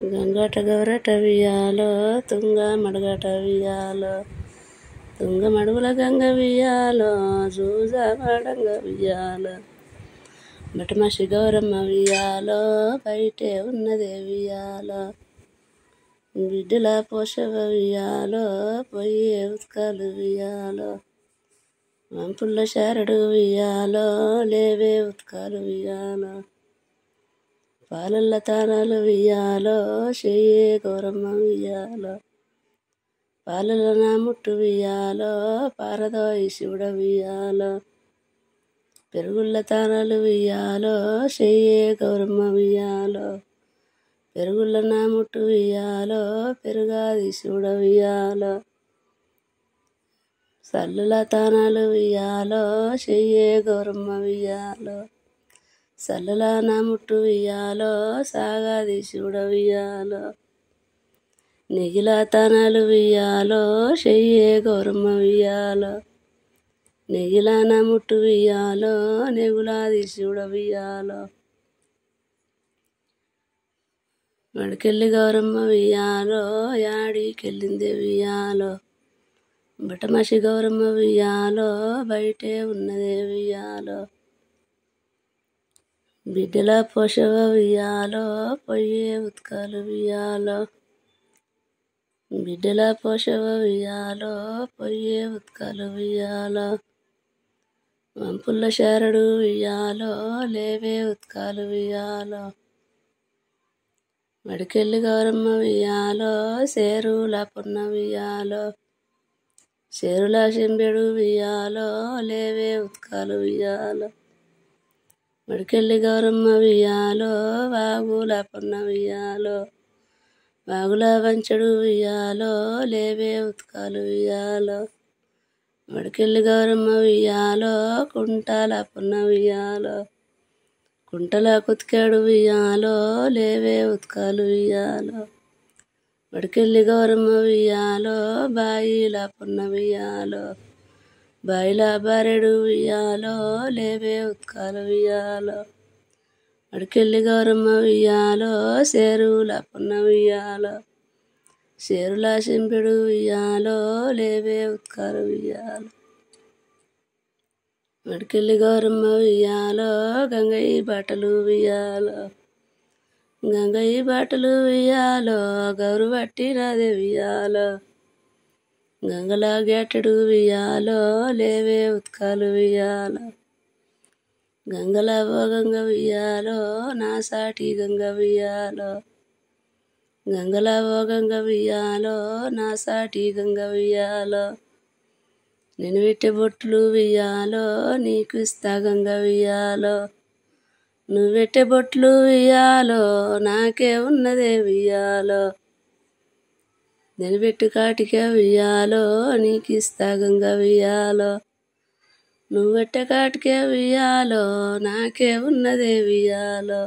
గంగట గౌరట వియాలో తుంగ మడగట వియాలో తుంగ మడుగుల గంగ వియాలో జూజ మడంగ వియాలో బటమసి గౌరమ్మ వియాలో బయటే ఉన్నదే వియాలో బిడ్డల పోషవ వియాలో పొయ్యే ఉత్కాలు వియాలో వంపుల్ల శారడు వియాలో లేవే ఉత్కాలు వియాలో పాలల్ల తానాలు వియాలో చెయ్యే గౌరమ్మ వియాలో పాలల నా ముట్టు వియాలో పారదోయి శివుడ వియాలో పెరుగుల్ల తానాలు వియాలో చెయ్యే గౌరమ్మ వియాలో పెరుగుల్ల నా ముట్టు వియాలో పెరుగాది శివుడ వియాలో సల్లుల తానాలు వియాలో చెయ్యే గౌరమ్మ వియాలో సల్లల నా ముట్టు వియాలో సాగాది శివుడ వియాలో నెగిల తానాలు వియాలో చెయ్యే గౌరమ్మ వియాలో నెగిల నా ముట్టు వియాలో నెగులాది శివుడ వియాలో మడికెళ్ళి గౌరమ్మ వియాలో యాడికెళ్ళిందే వియాలో బటమసి గౌరమ్మ వియాలో బయటే ఉన్నదే వియాలో బిడ్డల పోషవ వియాలో పొయ్యే ఉత్కాలు వియాలో బిడ్డల పోషవ వియాలో పొయ్యే ఉత్కాలు వియాలో వంపుల్ల శారడు వియాలో లేవే ఉత్కాలు వియాలో మడికెళ్ళి గౌరమ్మ వియాలో సేరుల పున్న వియాలో సేరుల చెంబెడు వియాలో లేవే ఉత్కాలు వియాలో మడికెళ్ళి గౌరమ్మ వియాలో వాగుల పున్న వియాలో వాగుల వంచడు వియాలో లేవే ఉత్కాలు వియాలో మడికెళ్ళి గౌరమ్మ వియాలో కుంటల పున్న వియాలో కుంటల కుతికాడు వియాలో లేవే ఉత్కాలు వియాలో మడికెళ్ళి గౌరమ్మ వియాలో బాయిల పున్న వియాలో బాయిల బారెడు వియాలో లేవే ఉత్కాలు వియాలో మడికెళ్ళి గౌరమ్మ వియాలో సేరుల పున్న వియాలో సేరుల చెంపెడు వియాలో లేవే ఉత్కాలు వియాలో మడికెళ్ళి గౌరమ్మ వియాలో గంగయ్య బాటలు వియాలో గంగయ్య బాటలు వియాలో గౌరు పట్టినదే వియాలో గంగల గేటడు వియాలో లేవే ఉత్కాలు వియాలో గంగల ఓ గంగ వియాలో నా సాటి గంగ వియాలో గంగల ఓ గంగ వియాలో నా సాటి గంగ వియాలో నేను పెట్టే బొట్లు వియాలో నీకు ఇస్తా గంగ వియాలో నువ్వు పెట్టే బొట్లు వియాలో నాకే ఉన్నదే వియాలో నేను పెట్టు కాటికే వియాలో నీకు ఇస్తా గంగ వియాలో నువ్వు పెట్టే కాటికే వియాలో నాకే ఉన్నదే వియాలో